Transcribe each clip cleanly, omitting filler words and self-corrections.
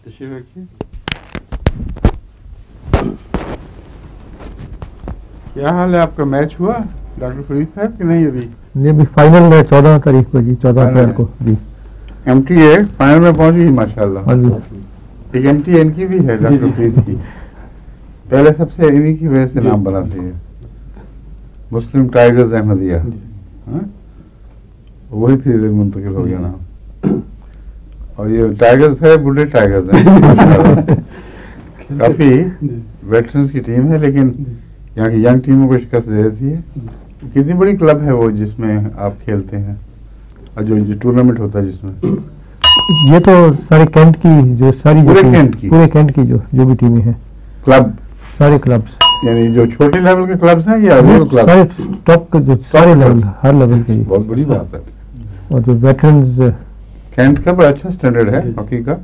तशरीफ रखिए। क्या हाल है आपका? मैच हुआ डॉक्टर फरीद साहब कि नहीं? ये भी फाइनल है 14 तारीख को जी, 14 अप्रैल को जी। MTA फाइनल में पहुंच गई माशाल्लाह। हाँ जी। एक MTA इनकी भी है डॉक्टर फरीद की। पहले सबसे इन्हीं की वजह से नाम बना थी मुस्लिम टाइगर्स अहमदिया। वही फिर मुंतकिल हो गया नाम। और ये टाइगर्स है, बुढ़े टाइगर्स हैं। काफी वेटरन्स की टीम है, लेकिन यहाँ की यंग टीमों को शिकस्त दे देती है। कितनी बड़ी क्लब है वो जिसमें आप खेलते हैं और जो टूर्नामेंट होता है जिसमें? ये तो सारे कैंट की जो सारी पूरे कैंट की जो भी टीमें हैं, क्लब, सारे क्लब्स, यानी जो छोटे लेवल के क्लब्स हैं या वो क्लब? सारे टॉप के, जो सारे लेवल, हर लेवल के। बहुत बड़ी बात है। और जो वेटरन्स, कैंट का बड़ा अच्छा स्टैंडर्ड है हॉकी का,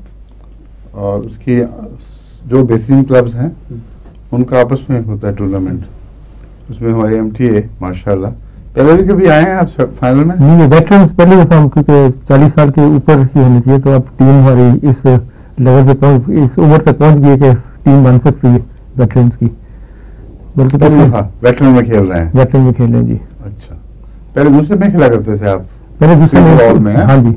और उसकी जो बेहतरीन क्लब्स हैं उनका आपस में होता है टूर्नामेंट। उसमें हमारे MTA माशाल्लाह। पहले भी कभी आए हैं आप फाइनल में? नहीं, वेटरन्स पहली दफा हम, क्योंकि 40 साल के ऊपर ही होनी चाहिए, तो अब टीम हमारी इस लेवल पे पहुंच, इस उम्र तक पहुंच गई है कि टीम बन सकती है वेटरन्स की। बल्कि वेटरन में खेल रहे हैं? वेटरन में खेल रहे हैं जी। अच्छा, पहले दूसरे में खेला करते थे आप? पहले दूसरे में, हाँ जी।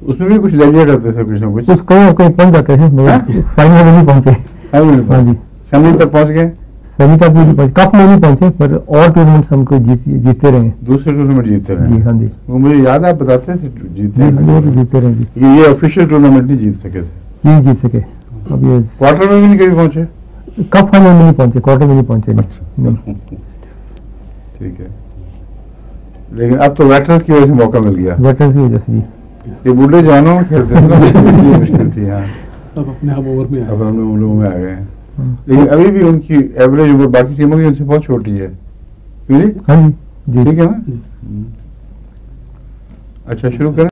उसमें भी कुछ ले लिया करते थे कुछ ना कुछ? कहीं पहुंच जाते थे, मगर फाइनल में नहीं पहुंचे। हाँ जी। सेमी तक पहुंच गए? सेमी तक भी नहीं पहुंचे, कप में नहीं पहुंचे, पर और टूर्नामेंट हमको जीते रहे। दूसरे टूर्नामेंट जीते रहे? जी हाँ जी। वो मुझे याद है, आप बताते थे जीते रहे जी। ये ऑफिशियल टूर्नामेंट नहीं जीत सके थे? नहीं जीत सके। अब ये क्वार्टर में भी नहीं कभी पहुंचे? कप फाइनल में नहीं पहुंचे, क्वार्टर में नहीं पहुंचे। ठीक है, लेकिन अब तो वेटरन्स की वजह से मौका मिल गया। वेटरन्स की वजह से जी। ये बूढ़े जवानों में खेलते थे ना, ये मुश्किल थी। हाँ, अब अपने उम्र में आ गए हैं। लेकिन अभी भी उनकी एवरेज उम्र बाकी टीमों की उनसे बहुत छोटी है। हाँ जी, ठीक है ना? अच्छा, शुरू करें।